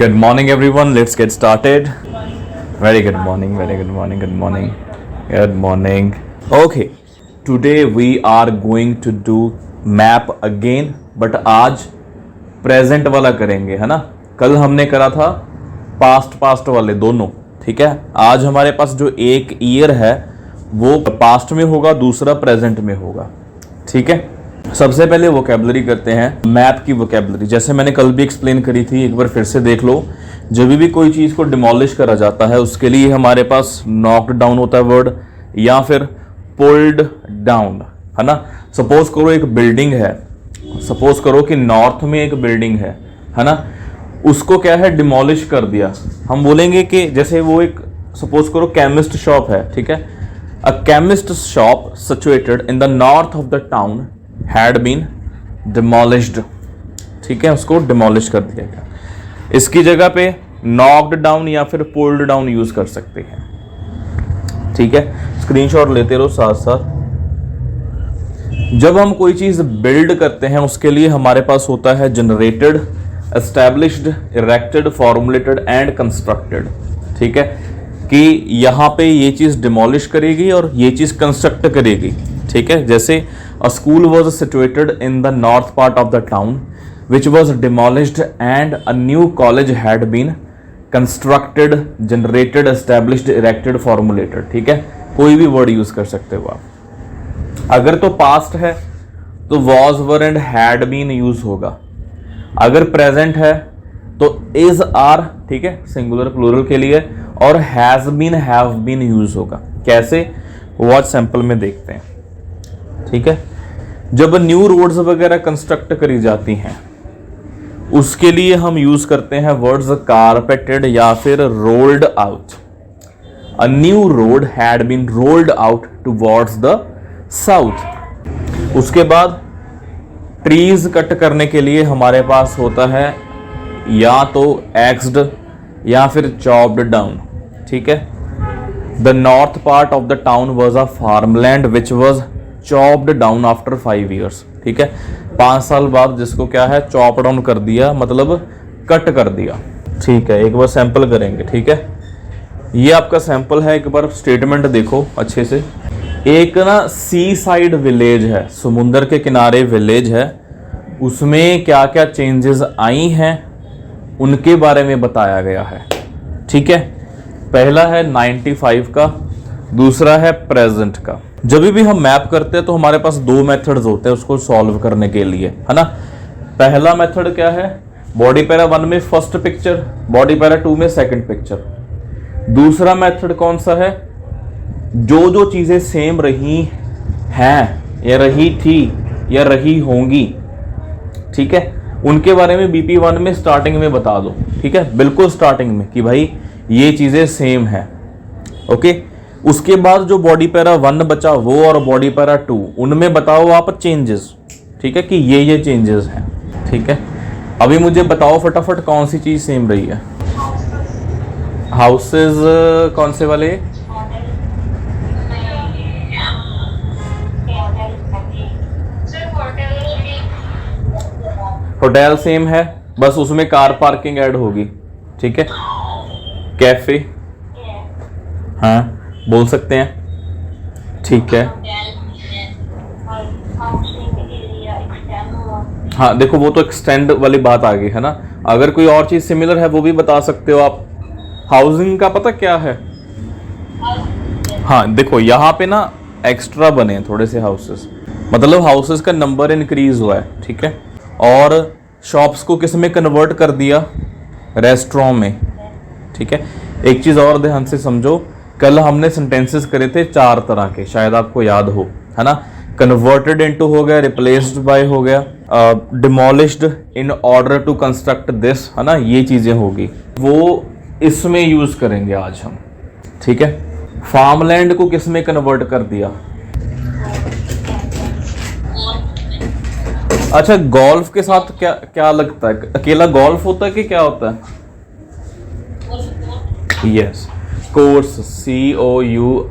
Good morning, everyone. Let's get started. Very good morning, very good morning, good morning, good morning. Okay, today we are going to do map again, but आज present वाला करेंगे, है ना। कल हमने करा था पास्ट वाले दोनों, ठीक है। आज हमारे पास जो एक ईयर है वो पास्ट में होगा, दूसरा प्रेजेंट में होगा, ठीक है। सबसे पहले वोकैबुलरी करते हैं, मैप की वोकैबुलरी। जैसे मैंने कल भी एक्सप्लेन करी थी, एक बार फिर से देख लो। जब भी कोई चीज़ को डिमोलिश करा जाता है उसके लिए हमारे पास नॉक्ड डाउन होता है वर्ड, या फिर पुल्ड डाउन, है ना। सपोज करो एक बिल्डिंग है, सपोज करो कि नॉर्थ में एक बिल्डिंग है ना, उसको क्या है डिमोलिश कर दिया। हम बोलेंगे कि जैसे वो एक सपोज करो केमिस्ट शॉप है, ठीक है। A chemist shop situated in the north of the town had been demolished, ठीक है, उसको डिमोलिश कर दिया गया। इसकी जगह पे नॉक्ड डाउन या फिर पुल्ड डाउन यूज कर सकते हैं, ठीक है। स्क्रीनशॉट लेते रहो साथ साथ। जब हम कोई चीज बिल्ड करते हैं उसके लिए हमारे पास होता है generated, established, erected, formulated and constructed, ठीक है। कि यहाँ पे ये चीज डिमोलिश करेगी और ये चीज कंस्ट्रक्ट करेगी, ठीक है। जैसे a school was situated in the north part of the town which was demolished and a new college had been constructed, generated, established, erected, formulated, ठीक है। कोई भी वर्ड यूज कर सकते हो आप। अगर तो पास्ट है तो was, were and had been use होगा। अगर प्रेजेंट है तो इज, आर, ठीक है, सिंगुलर प्लूरल के लिए, और has been, have been use होगा। कैसे, वॉच सैंपल में देखते हैं, ठीक है। जब न्यू रोड्स वगैरह कंस्ट्रक्ट करी जाती हैं उसके लिए हम यूज करते हैं वर्ड्स कारपेटेड या फिर rolled out. A new road had been rolled out towards the south. उसके बाद ट्रीज कट करने के लिए हमारे पास होता है या तो एक्स्ड या फिर चॉप्ड डाउन, ठीक है। The north part of the town was a farmland which was chopped down after 5 years, ठीक है। 5 साल बाद जिसको क्या है चॉप डाउन कर दिया, मतलब कट कर दिया, ठीक है। एक बार सैंपल करेंगे, ठीक है। ये आपका सैंपल है, एक बार स्टेटमेंट देखो अच्छे से। एक ना सी साइड विलेज है, समुंदर के किनारे विलेज है, उसमें क्या क्या चेंजेस आई हैं उनके बारे में बताया गया है, ठीक है। पहला है 95 का, दूसरा है प्रेजेंट का। जब भी हम मैप करते हैं तो हमारे पास 2 मेथड्स होते हैं उसको सॉल्व करने के लिए, है ना। पहला मेथड क्या है, बॉडी पैरा 1 में फर्स्ट पिक्चर, बॉडी पैरा 2 में सेकंड पिक्चर। दूसरा मेथड कौन सा है, जो जो चीजें सेम रही हैं या रही थी या रही होंगी, ठीक है, उनके बारे में बीपी 1 में स्टार्टिंग में बता दो, ठीक है, बिल्कुल स्टार्टिंग में कि भाई ये चीजें सेम है, ओके। उसके बाद जो बॉडी पैरा 1 बचा वो और बॉडी पैरा 2, उनमें बताओ आप चेंजेस, ठीक है, कि ये चेंजेस हैं, ठीक है। अभी मुझे बताओ फटाफट कौन सी चीज सेम रही है। हाउसेस कौन से वाले, होटल सेम है, बस उसमें कार पार्किंग ऐड होगी, ठीक है। कैफे, हाँ बोल सकते हैं, ठीक है। हाँ देखो वो तो एक्सटेंड वाली बात आ गई है ना। अगर कोई और चीज सिमिलर है वो भी बता सकते हो आप। हाउसिंग का पता क्या है, हाँ देखो यहाँ पे ना एक्स्ट्रा बने थोड़े से हाउसेस, मतलब हाउसेस का नंबर इंक्रीज हुआ है, ठीक है। और शॉप्स को किस में कन्वर्ट कर दिया, रेस्टोरेंट में, ठीक है। एक चीज और ध्यान से समझो, कल हमने सेंटेंसेस करे थे 4 तरह के, शायद आपको याद हो, है ना। कन्वर्टेड इनटू हो गया, रिप्लेस्ड बाय हो गया, demolished in order to construct this, है ना, ये चीजें होगी, वो इसमें यूज करेंगे आज हम, ठीक है। फार्मलैंड को किस में कन्वर्ट कर दिया, अच्छा गोल्फ के साथ क्या क्या लगता है, अकेला गोल्फ होता है कि क्या होता है, यस कोर्स, COURSE,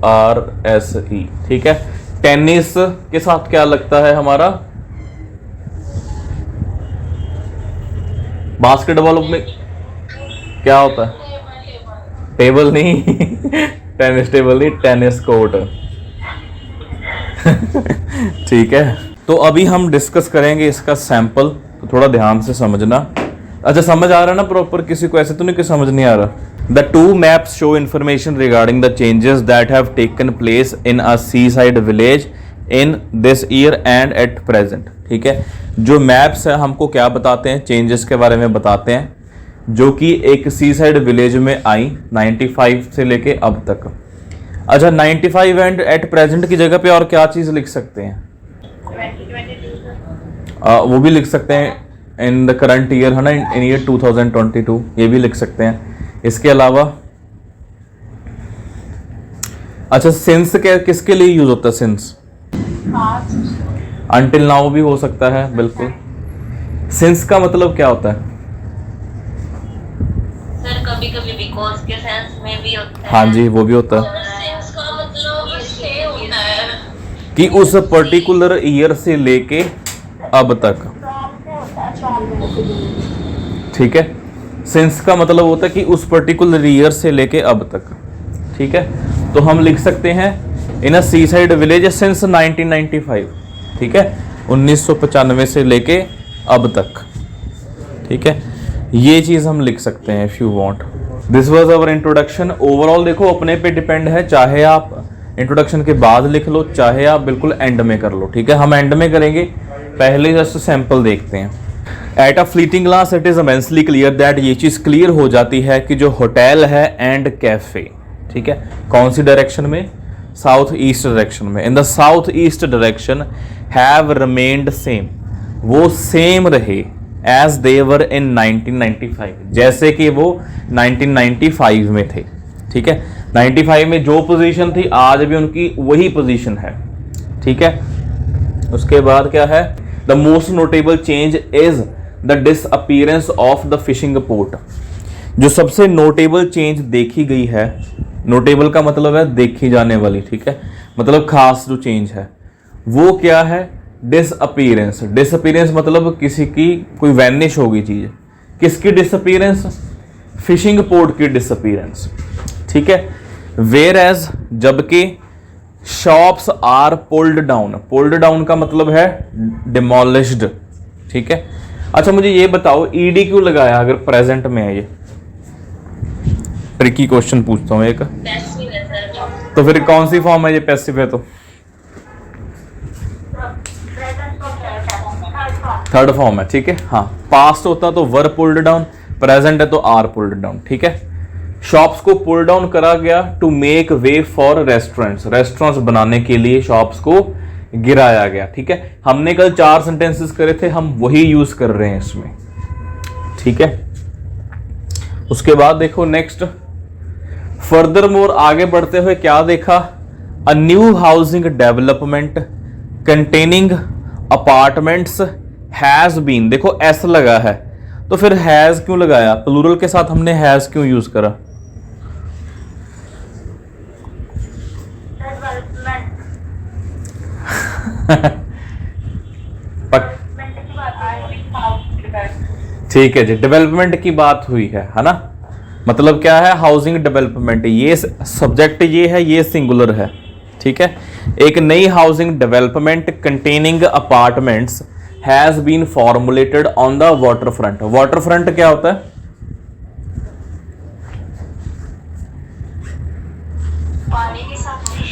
ठीक है। टेनिस के साथ क्या लगता है हमारा, बास्केटबॉल में क्या होता है? टेबल नहीं टेनिस टेबल नहीं, टेनिस कोर्ट। ठीक है, तो अभी हम डिस्कस करेंगे इसका सैंपल, तो थोड़ा ध्यान से समझना। अच्छा, समझ आ रहा है ना प्रॉपर? किसी को ऐसे तो नहीं कि समझ नहीं आ रहा? The two maps show information regarding the changes that have taken place in a seaside village in this year and at present. ठीक है, जो मैप्स है हमको क्या बताते हैं? चेंजेस के बारे में बताते हैं, जो कि एक सी साइड विलेज में आई 95 से लेके अब तक। अच्छा, 95 एंड एट प्रेजेंट की जगह पे और क्या चीज़ लिख सकते हैं? 2022 वो भी लिख सकते हैं इन द करंट ईयर, है ना, इन ईयर 2022, ये भी लिख सकते हैं। इसके अलावा अच्छा, सिंस किसके लिए यूज होता है? सिंस अंटिल नाउ भी हो सकता है, बिल्कुल। सिंस का मतलब क्या होता है? सर कभी कभी बिकॉज के सेंस में भी होता है। हाँ जी, वो भी होता है सिंस का मतलब ये होता है कि उस पर्टिकुलर ईयर से लेके अब तक। ठीक है, सिंस का मतलब होता है कि उस पर्टिकुलर ईयर से लेके अब तक। ठीक है, तो हम लिख सकते हैं इन a seaside village since 1995। ठीक है, 1995 से लेके अब तक। ठीक है, ये चीज़ हम लिख सकते हैं if you want. This was our introduction. Overall देखो अपने पे डिपेंड है, चाहे आप इंट्रोडक्शन के बाद लिख लो, चाहे आप बिल्कुल एंड में कर लो। ठीक है, हम एंड में करेंगे, पहले जस्ट सैंपल देखते हैं। At a fleeting glance it is immensely clear that, ये चीज़ क्लियर हो जाती है कि जो होटल है एंड कैफे, ठीक है, कौन सी डायरेक्शन में? साउथ ईस्ट डायरेक्शन में। In the south east direction have remained same, वो सेम रहे एज दे वर इन 1995, जैसे कि वो 1995 में थे। ठीक है, 95 में जो पोजीशन थी आज भी उनकी वही पोजीशन है। ठीक है, उसके बाद क्या है? The most notable change is the disappearance of the fishing port. जो सबसे नोटेबल चेंज देखी गई है, नोटेबल का मतलब है देखी जाने वाली, ठीक है, मतलब खास जो चेंज है वो क्या है? डिसअपीयरेंस। डिसअपीयरेंस मतलब किसी की कोई वैनिश होगी चीज। किसकी डिसअपीयरेंस? फिशिंग पोर्ट की डिसअपीयरेंस। ठीक है, वेयर एज, जबकि shops are pulled down. Pulled down का मतलब है डिमोलिश्ड। ठीक है, अच्छा मुझे ये बताओ ईडी क्यों लगाया अगर प्रेजेंट में है? ये ट्रिकी क्वेश्चन पूछता हूं एक, पैसिव है सर। तो फिर कौन सी फॉर्म है ये? पैसिव है तो थर्ड फॉर्म है। ठीक है, हाँ, पास्ट होता तो वर पुल्ड डाउन, प्रेजेंट है तो आर पुल्ड डाउन। ठीक है, शॉप्स को पुल डाउन करा गया to make way for restaurants. Restaurants बनाने के लिए शॉप्स को गिराया गया। ठीक है, हमने कल 4 सेंटेंसेस करे थे, हम वही यूज कर रहे हैं इसमें। ठीक है, उसके बाद देखो नेक्स्ट, फर्दर मोर आगे बढ़ते हुए क्या देखा? A new housing development containing apartments has been. देखो एस लगा है, तो फिर हैज क्यों लगाया? प्लूरल के साथ हमने हैज क्यों यूज करा? ठीक है जी, डेवलपमेंट की बात हुई है ना? मतलब क्या है? Housing development. ये सब्जेक्ट ये है, ये सिंगुलर है। ठीक है, एक नई housing development containing apartments has been formulated on the waterfront. Waterfront क्या होता है?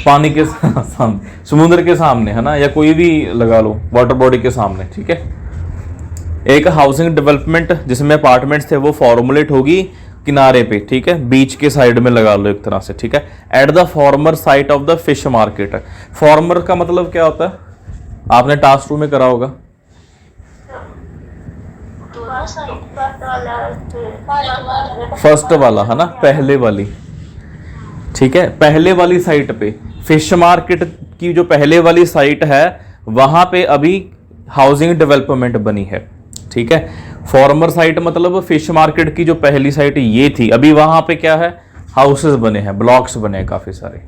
पानी के सामने, समुद्र के सामने, है ना, या कोई भी लगा लो, वाटर बॉडी के सामने। ठीक है, एक हाउसिंग डेवलपमेंट जिसमें अपार्टमेंट्स थे वो फॉर्मुलेट होगी किनारे पे। ठीक है, बीच के साइड में लगा लो एक तरह से। ठीक है, at the former site of the fish market. Farmer का मतलब क्या होता है? आपने टास्क 2 में करा होगा। फर्स्ट वाला, है ना, पहले वाली। ठीक है, पहले वाली साइट पे, फिश मार्केट की जो पहले वाली साइट है वहां पे अभी हाउसिंग डेवलपमेंट बनी है। ठीक है, फॉर्मर साइट मतलब फिश मार्केट की जो पहली साइट ये थी, अभी वहां पे क्या है? हाउसेस बने हैं, ब्लॉक्स बने हैं काफी सारे।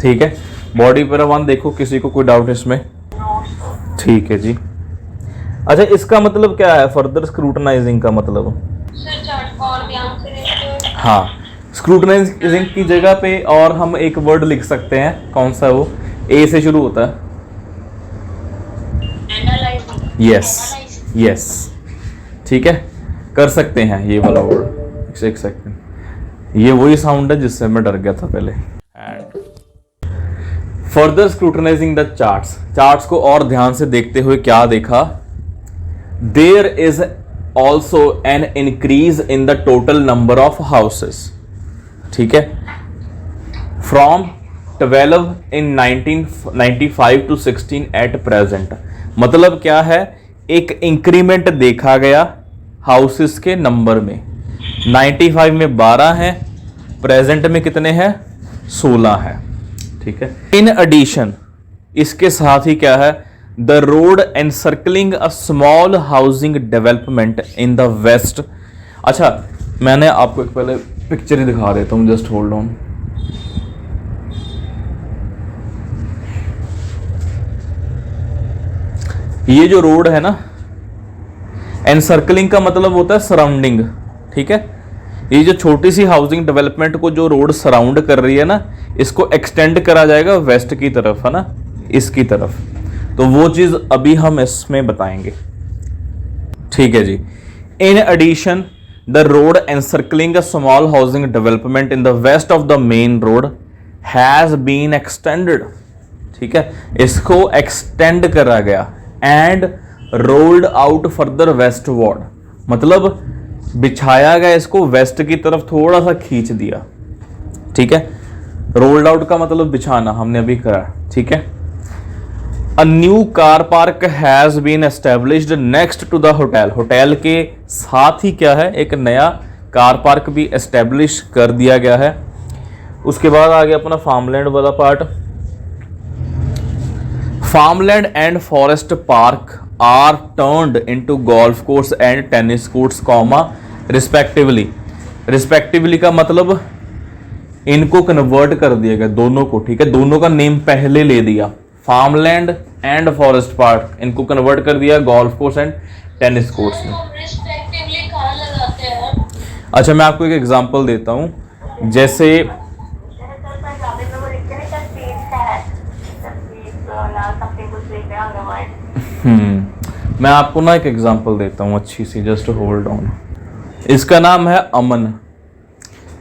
ठीक है, बॉडी पर 1 देखो, किसी को कोई डाउट इसमें? ठीक है जी। अच्छा, इसका मतलब क्या है? फर्दर स्क्रूटनाइजिंग का मतलब? सर चार्ट और भी हाँ, स्क्रूटनाइजिंग की जगह पे और हम एक वर्ड लिख सकते हैं, कौन सा है वो, ए से शुरू होता है। यस यस, ठीक है, कर सकते हैं ये वाला वर्ड। एक सेकंड, ये वही साउंड है जिससे मैं डर गया था पहले। And further scrutinising the charts, charts को और ध्यान से देखते हुए क्या देखा, there is also an increase in the total number of houses, ठीक है, from 12 in 1995 to 16 at present. मतलब क्या है, एक इंक्रीमेंट देखा गया हाउसेस के नंबर में। 95 में 12 है, प्रेजेंट में कितने हैं, 16 है, ठीक है। इन एडिशन, इसके साथ ही क्या है, the road encircling a small housing development in the west. अच्छा, मैंने आपको एक पहले पिक्चर ही दिखा देता हूँ, जस्ट होल्ड ऑन। ये जो रोड है ना, एनसर्कलिंग का मतलब होता है सराउंडिंग, ठीक है। ये जो छोटी सी हाउसिंग डेवलपमेंट को जो रोड सराउंड कर रही है ना, इसको एक्सटेंड करा जाएगा वेस्ट की तरफ, है ना, इसकी तरफ। तो वो चीज अभी हम इसमें बताएंगे, ठीक है जी। In addition the road encircling a small housing development in the west of the main road has been extended, ठीक है, इसको एक्सटेंड करा गया। And rolled out further westward, मतलब बिछाया गया, इसको वेस्ट की तरफ थोड़ा सा खींच दिया, ठीक है। रोल्ड आउट का मतलब बिछाना, हमने अभी करा, ठीक है। A new car park has been established next to the hotel, hotel के साथ ही क्या है, एक नया कार पार्क भी एस्टेब्लिश कर दिया गया है। उसके बाद आ गया अपना फार्मलैंड वाला पार्ट। Farmland and forest park are turned into golf course and tennis courts comma respectively. Respectively का मतलब इनको कन्वर्ट कर दिया गया, दोनों को, ठीक है, दोनों का नेम पहले ले दिया। फार्मलैंड एंड फॉरेस्ट पार्क, इनको कन्वर्ट कर दिया golf course and tennis courts में। रिस्पेक्टिवली कहाँ लगाते हैं? अच्छा, मैं आपको एक एग्जांपल देता हूँ, जैसे मैं आपको ना एक एग्जांपल देता हूँ अच्छी सी, जस्ट होल्ड ऑन। इसका नाम है अमन,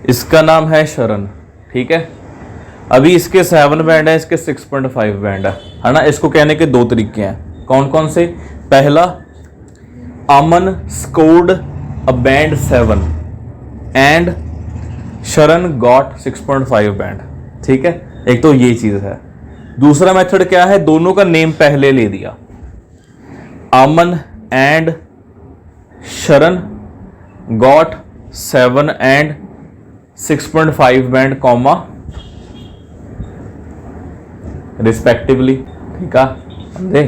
इसका नाम है शरण, ठीक है। अभी इसके 7 बैंड है, इसके 6.5 बैंड है ना। इसको कहने के 2 तरीके हैं, कौन कौन से। पहला, अमन स्कोर्ड अ बैंड 7 एंड शरण गॉट 6.5 बैंड, ठीक है। एक तो ये चीज है। दूसरा मेथड क्या है, दोनों का नेम पहले ले दिया, अमन एंड शरण got 7 and 6.5 band comma respectively, ठीक है, समझे।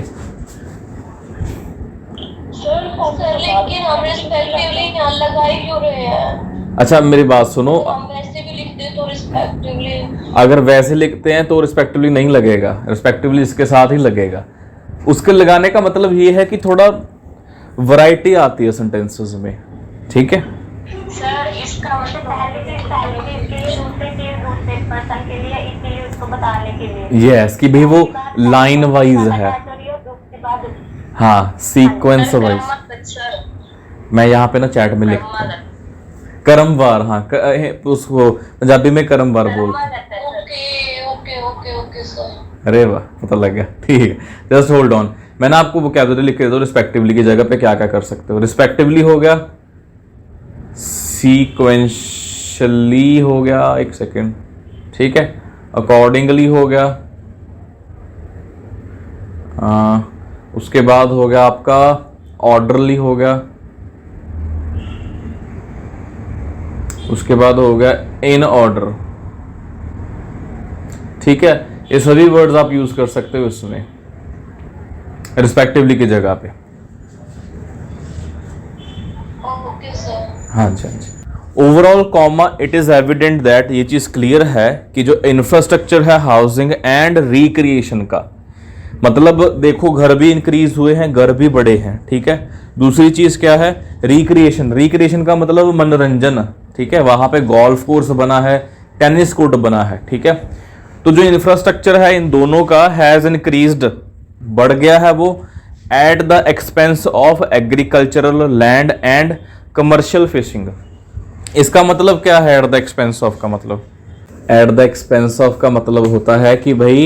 सर लेकिन हम रिस्पेक्टिवली यहाँ लगाई क्यों रहे हैं? अच्छा, मेरी बात सुनो, हम वैसे भी लिखते तो रिस्पेक्टिवली, अगर वैसे लिखते हैं तो रिस्पेक्टिवली नहीं लगेगा, रिस्पेक्टिवली इसके साथ ही लगेगा। उसके लगाने का मतलब ये है कि थोड़ा वैरायटी आती है सेंटेंसेस में, ठीक है। सर इसका मतलब पहले चीज दूसरी चीज दूसरे पर्सन के लिए, इसीलिए उसको बताने के लिए। यस, कि भाई वो लाइन वाइज है, हाँ, सीक्वेंस वाइज। मैं यहाँ पे ना चैट में लिखता हूँ क्रमवार, हाँ, उसको पंजाबी में क्रमवार बोलते हैं। Okay okay okay sir. अरे वाह, पता लग गया, ठीक है। जस्ट होल्ड ऑन, मैंने आपको वोकैबुलरी लिख के दो, रिस्पेक्टिवली की जगह पे क्या क्या कर सकते हो। रिस्पेक्टिवली हो गया, सीक्वेंशली हो गया, एक सेकेंड, ठीक है, अकॉर्डिंगली हो गया, उसके बाद हो गया आपका ऑर्डरली हो गया, उसके बाद हो गया इन ऑर्डर, ठीक है। ये सभी वर्ड्स आप यूज कर सकते हो इसमें रिस्पेक्टिवली की जगह पे। Okay sir. हाँ जी, हाँ जी। Overall comma it is evident that, ये चीज क्लियर है कि जो इंफ्रास्ट्रक्चर है हाउसिंग एंड रिक्रिएशन का, मतलब देखो घर भी इंक्रीज हुए हैं, घर भी बड़े हैं, ठीक है। दूसरी चीज क्या है, रिक्रिएशन। रिक्रिएशन का मतलब मनोरंजन, ठीक है, वहां पे गोल्फ कोर्स बना है, टेनिस कोर्ट बना है, ठीक है। तो जो इंफ्रास्ट्रक्चर है इन दोनों का हैज इंक्रीज्ड, बढ़ गया है वो, at the expense of agricultural land and commercial fishing. इसका मतलब क्या है एट द एक्सपेंस ऑफ का मतलब? एट द एक्सपेंस ऑफ का मतलब होता है कि भाई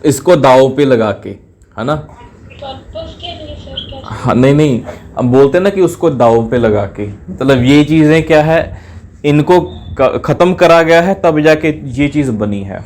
इसको दाव पे लगा के, है ना। पर्पस के लिए सर क्या? हाँ, नहीं, अब बोलते हैं ना कि उसको दाव पे लगा के, मतलब ये चीजें क्या है, इनको खत्म करा गया है तब जाके ये चीज बनी है।